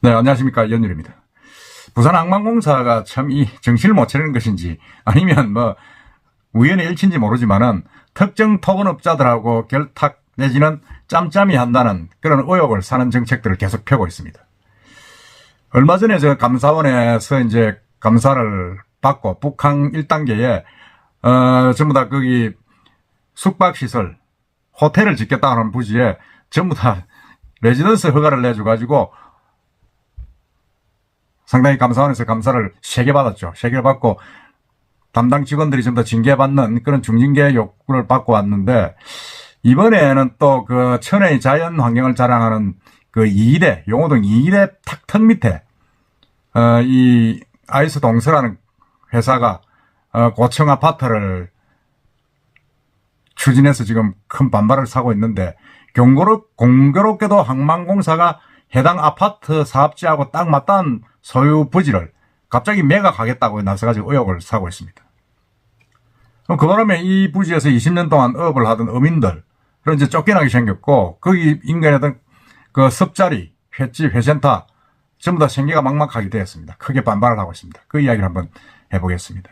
네, 안녕하십니까. 연율입니다. 부산항만공사가 참 이 정신을 못 차리는 것인지 아니면 뭐 우연의 일치인지 모르지만은 특정 토건업자들하고 결탁 내지는 짬짬이 한다는 그런 의혹을 사는 정책들을 계속 펴고 있습니다. 얼마 전에 저 감사원에서 이제 감사를 받고 북항 1단계에 전부 다 거기 숙박시설, 호텔을 짓겠다는 부지에 전부 다 레지던스 허가를 내줘가지고 상당히 감사원에서 감사를 3개 받았죠. 3개를 받고 담당 직원들이 전부 다 징계받는 그런 중징계 욕구를 받고 왔는데, 이번에는 또 그 천혜의 자연 환경을 자랑하는 그 2대, 용호동 2대 탁 밑에, 이 아이스 동서라는 회사가, 고층 아파트를 추진해서 지금 큰 반발을 사고 있는데, 공교롭게도 항만공사가 해당 아파트 사업지하고 딱 맞닿은 소유 부지를 갑자기 매각하겠다고 나서가지고 의혹을 사고 있습니다. 그럼 그러면 이 부지에서 20년 동안 업을 하던 어민들은 이제 쫓겨나게 생겼고, 거기 인근에던 그 섭자리, 횟집, 회센터 전부 다 생계가 막막하게 되었습니다. 크게 반발을 하고 있습니다. 그 이야기를 한번 해보겠습니다.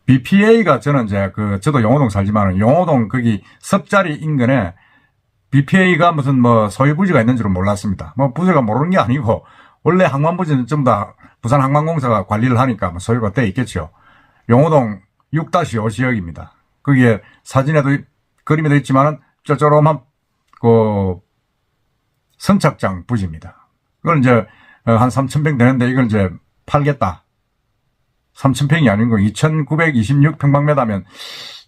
BPA가 저는 이제 저도 용호동 살지만 용호동 거기 섭자리 인근에 BPA가 무슨 뭐 소유 부지가 있는 줄은 몰랐습니다. 뭐 부지가 모르는 게 아니고 원래 항만부지는 전부 다 부산 항만공사가 관리를 하니까 뭐 소유가 돼 있겠죠. 용호동 6-5 지역입니다. 거기에 사진에도 그림에도 있지만은 쪼쪼롬한 그 선착장 부지입니다. 그걸 이제 한 3,000평 되는데 이걸 이제 팔겠다. 3,000평이 아닌 거 2,926평방미터면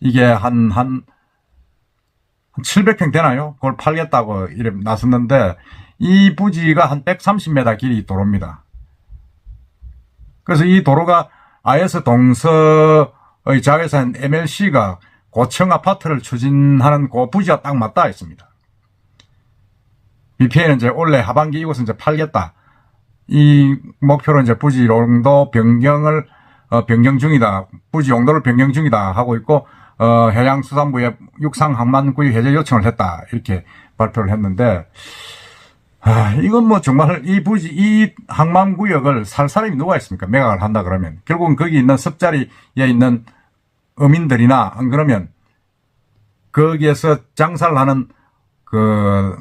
이게 한 700평 되나요? 그걸 팔겠다고 이래 나섰는데, 이 부지가 한 130m 길이 도로입니다. 그래서 이 도로가 IS 동서의 자회사인 MLC가 고층 아파트를 추진하는 그 부지와 딱 맞닿아 있습니다. BPA는 이제 올해 하반기 이곳은 이제 팔겠다. 이 목표로 이제 부지 용도 변경을 변경 중이다. 부지 용도를 변경 중이다 하고 있고, 해양수산부에 육상항만구역 해제 요청을 했다. 이렇게 발표를 했는데, 이건 뭐 정말 이 항만구역을 살 사람이 누가 있습니까? 매각을 한다 그러면. 결국은 거기 있는 섭자리에 있는 어민들이나, 안 그러면 거기에서 장사를 하는 그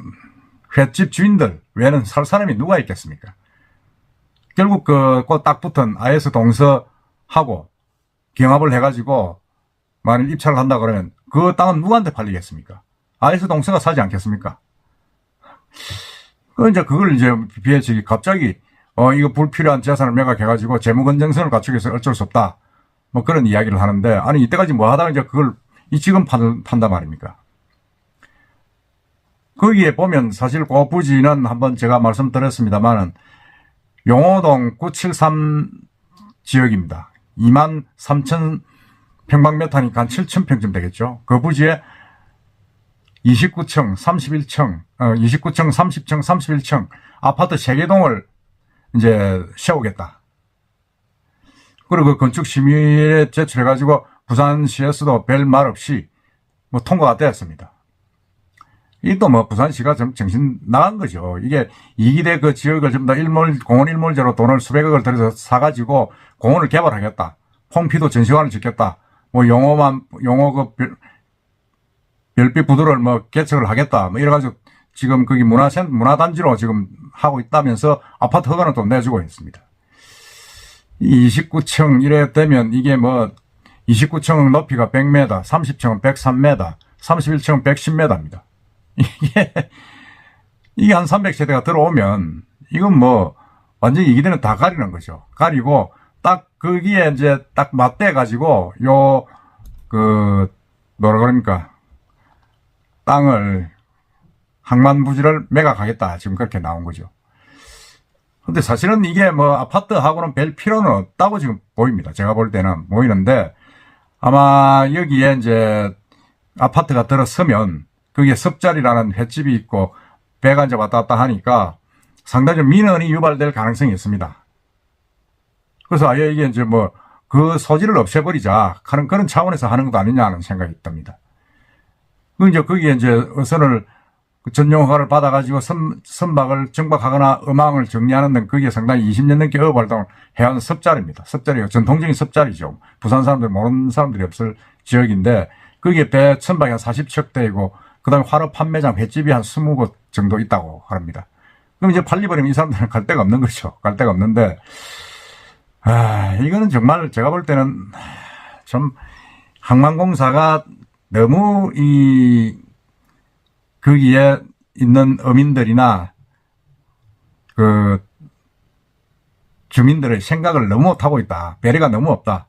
횟집 주인들 외에는 살 사람이 누가 있겠습니까? 결국 그 딱 붙은 IS 동서하고 경합을 해가지고 만일 입찰을 한다 그러면 그 땅은 누구한테 팔리겠습니까? IS 동서가 사지 않겠습니까? 그걸 이제 BPA 측이 갑자기 이거 불필요한 재산을 매각해가지고 재무건전성을 갖추기 위해서 어쩔 수 없다. 뭐 그런 이야기를 하는데, 아니 이때까지 뭐 하다가 이제 그걸 지금 판단 말입니까? 거기에 보면 사실 그 부지는 한번 제가 말씀드렸습니다만은 용호동 973 지역입니다. 23,000평방미터니까 한 7,000평쯤 되겠죠. 그 부지에 29층, 31층, 29층, 30층, 31층 아파트 3개 동을 이제 세우겠다. 그리고 그 건축 심의에 제출해가지고 부산시에서도 별 말 없이 뭐 통과가 되었습니다. 이 또 뭐 부산시가 좀 정신 나간 거죠. 이게 이기대 그 지역을 전부 다 공원 일몰제로 돈을 수백억을 들여서 사가지고 공원을 개발하겠다. 퐁피도 전시관을 짓겠다. 뭐 용호 그 별빛 부두를 뭐 개척을 하겠다. 뭐 이래가지고 지금 거기 문화단지로 지금 하고 있다면서 아파트 허가는 또 내주고 있습니다. 29층 이래 되면 이게 뭐 29층 높이가 100m, 30층은 103m, 31층은 110m입니다. 이게 한 300세대가 들어오면 이건 뭐 완전히 이기대는 다 가리는 거죠. 가리고 딱 거기에 이제 딱 맞대 가지고 뭐라 그럽니까? 땅을 항만부지를 매각하겠다. 지금 그렇게 나온 거죠. 근데 사실은 이게 뭐 아파트하고는 별 필요는 없다고 지금 보입니다. 제가 볼 때는 보이는데, 아마 여기에 이제 아파트가 들어서면 거기에 섭자리라는 횟집이 있고 배가 이제 왔다 갔다 하니까 상당히 좀 민원이 유발될 가능성이 있습니다. 그래서 아예 이게 이제 뭐 그 소지를 없애버리자 하는 그런 차원에서 하는 것 아니냐 하는 생각이 듭니다. 이제 거기에 이제 어선을 그 전용 허가를 받아가지고 선박을 정박하거나 음항을 정리하는 등 그게 상당히 20년 넘게 어업 활동을 해온 섭자리입니다. 섭자리가 전통적인 섭자리죠. 부산 사람들 모르는 사람들이 없을 지역인데 거기에 배 선박이 한 40척 대이고 그다음에 화로 판매장 횟집이 한 20곳 정도 있다고 합니다. 그럼 이제 팔리버리면 이 사람들은 갈 데가 없는 거죠. 갈 데가 없는데 이거는 정말 제가 볼 때는 좀 항만공사가 너무 거기에 있는 어민들이나 그 주민들의 생각을 너무 못하고 있다. 배려가 너무 없다.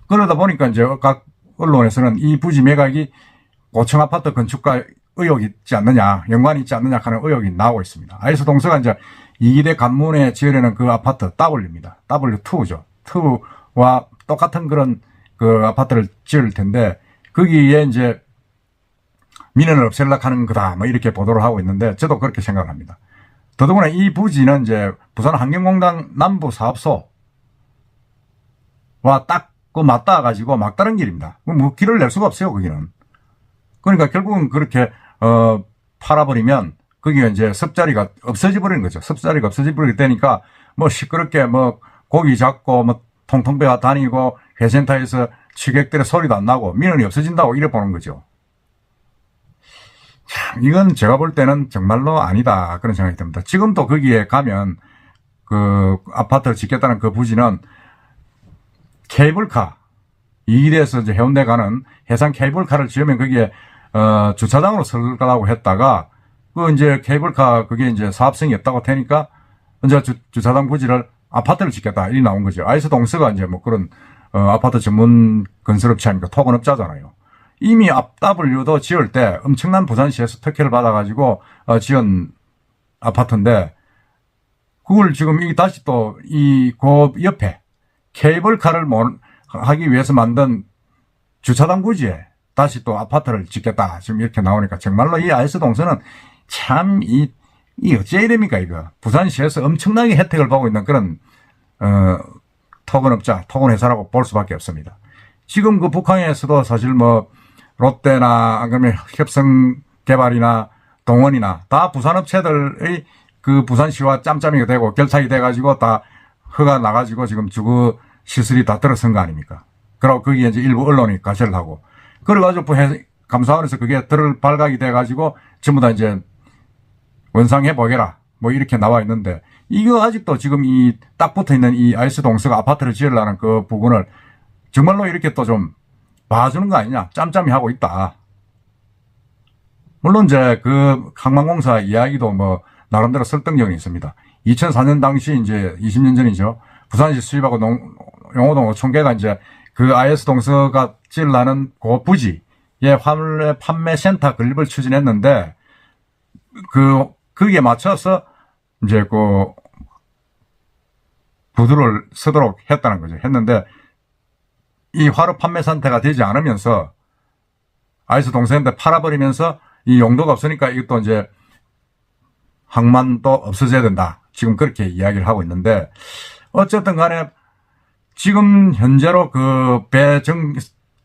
그러다 보니까 이제 각 언론에서는 이 부지 매각이 고층 아파트 건축과 의혹이 있지 않느냐, 연관이 있지 않느냐 하는 의혹이 나오고 있습니다. 아이스 동서가 이제 이기대 관문에 지으려는 그 아파트 W입니다. W2죠. 2와 똑같은 그런 그 아파트를 지을 텐데 거기에 이제 민원을 없애려고 하는 거다. 뭐 이렇게 보도를 하고 있는데 저도 그렇게 생각을 합니다. 더더구나 이 부지는 이제 부산 환경공단 남부 사업소와 딱 그 맞닿아 가지고 막다른 길입니다. 뭐 길을 낼 수가 없어요, 거기는. 그러니까 결국은 그렇게 팔아버리면 거기가 이제 섭자리가 없어져 버리는 거죠. 섭자리가 없어져 버리게 되니까 뭐 시끄럽게 뭐 고기 잡고 뭐 통통배가 다니고 회센터에서 취객들의 소리도 안 나고 민원이 없어진다고 이래 보는 거죠. 참 이건 제가 볼 때는 정말로 아니다 그런 생각이 듭니다. 지금도 거기에 가면 그 아파트를 짓겠다는 그 부지는 케이블카 이기대에서 이제 해운대 가는 해상 케이블카를 지으면 거기에 주차장으로 쓸 거라고 했다가 그 이제 케이블카 그게 이제 사업성이 없다고 되니까 이제 주차장 부지를 아파트를 짓겠다 이리 나온 거죠. 아이스 동서가 이제 뭐 그런 아파트 전문 건설업체 아닙니까? 토건업자잖아요. 이미 W도 지을 때 엄청난 부산시에서 특혜를 받아가지고 지은 아파트인데 그걸 지금 이 다시 또 그 옆에 케이블카를 하기 위해서 만든 주차장 부지에 다시 또 아파트를 짓겠다 지금 이렇게 나오니까 정말로 이 아이스 동서는 참 이 어째 이랍니까 이거. 부산시에서 엄청나게 혜택을 받고 있는 그런 토건업자, 토건회사라고 볼 수밖에 없습니다. 지금 그 북한에서도 사실 뭐 롯데나 아니면 협성개발이나 동원이나 다 부산업체들의 그 부산시와 짬짬이가 되고 결탁이 돼가지고 다 허가 나가지고 지금 주거 시설이 다 들어선 거 아닙니까? 그리고 거기에 이제 일부 언론이 가세를 하고 그래가지고 감사원에서 그게 발각이 돼가지고 전부 다 이제 원상해 보게라 뭐 이렇게 나와 있는데 이거 아직도 지금 이 딱 붙어 있는 이 아이스 동서가 아파트를 지으려는 그 부분을 정말로 이렇게 또 좀 봐주는 거 아니냐 짬짬이 하고 있다. 물론 이제 그 항만공사 이야기도 뭐 나름대로 설득력이 있습니다. 2004년 당시 이제 20년 전이죠. 부산시 수입하고 용호동 5,000개가 이제 그 아이스 동서가 지으려는 그 부지에 화물 판매 센터 건립을 추진했는데 거기에 맞춰서 이제 그 부두를 쓰도록 했다는 거죠. 했는데 이 화로 판매 상태가 되지 않으면서 아이스 동서인데 팔아버리면서 이 용도가 없으니까 이것도 이제 항만도 없어져야 된다. 지금 그렇게 이야기를 하고 있는데 어쨌든 간에 지금 현재로 그 배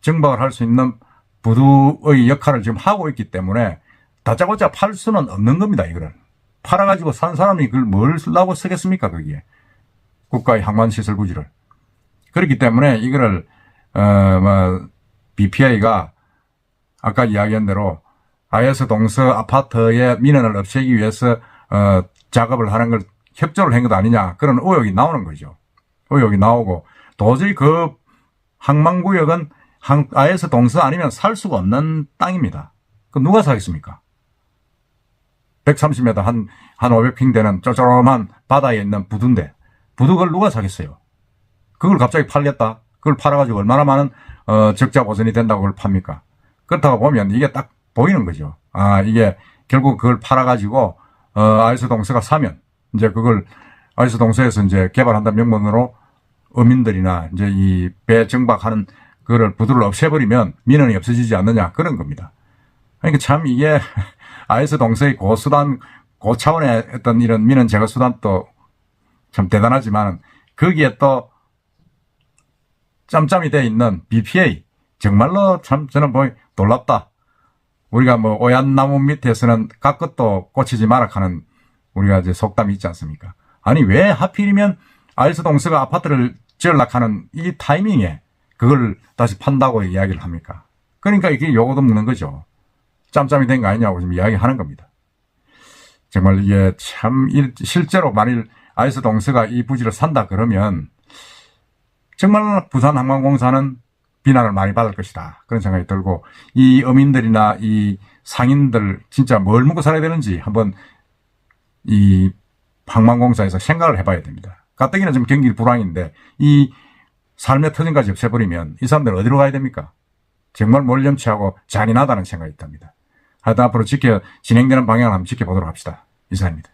정박을 할 수 있는 부두의 역할을 지금 하고 있기 때문에 다짜고짜 팔 수는 없는 겁니다. 이거를 팔아가지고 산 사람이 그걸 뭘 쓰려고 쓰겠습니까? 거기에 국가의 항만시설 부지를. 그렇기 때문에 이거를 BPI가 아까 이야기한 대로 아이스 동서 아파트의 민원을 없애기 위해서 작업을 하는 걸 협조를 한 것 아니냐 그런 의혹이 나오는 거죠. 의혹이 나오고 도저히 그 항만구역은 아이스 동서 아니면 살 수가 없는 땅입니다. 그 누가 사겠습니까? 130m 한 500평 되는 쪼쪼rom한 바다에 있는 부두인데 부두 그걸 누가 사겠어요? 그걸 갑자기 팔겠다? 그걸 팔아가지고 얼마나 많은 적자 보전이 된다고 그걸 팝니까? 그렇다고 보면 이게 딱 보이는 거죠. 이게 결국 그걸 팔아가지고 아이스 동서가 사면 이제 그걸 아이스 동서에서 이제 개발한다는 명분으로 어민들이나 이제 이 배 정박하는 그거를 부두를 없애버리면 민원이 없어지지 않느냐 그런 겁니다. 그러니까 참 이게 아이스 동서의 고수단 고차원의 어떤 이런 민원 제거 수단도 참 대단하지만 거기에 또 짬짬이 돼 있는 BPA 정말로 참 저는 놀랍다. 우리가 뭐 오얏나무 밑에서는 가끗도 꽂히지 마라 하는 우리가 이제 속담이 있지 않습니까? 아니 왜 하필이면 알스 동서가 아파트를 지으려고 하는 이 타이밍에 그걸 다시 판다고 이야기를 합니까? 그러니까 이게 요거도 먹는 거죠. 짬짬이 된 거 아니냐고 지금 이야기하는 겁니다. 정말 이게 참 실제로 만일 알스 동서가 이 부지를 산다 그러면 정말 부산항만공사는 비난을 많이 받을 것이다. 그런 생각이 들고 이 어민들이나 이 상인들 진짜 뭘 먹고 살아야 되는지 한번 이 항만공사에서 생각을 해봐야 됩니다. 가뜩이나 지금 경기 불황인데 이 삶의 터전까지 없애버리면 이 사람들 어디로 가야 됩니까? 정말 몰염치하고 잔인하다는 생각이 듭니다. 하여튼 앞으로 진행되는 방향을 한번 지켜보도록 합시다. 이상입니다.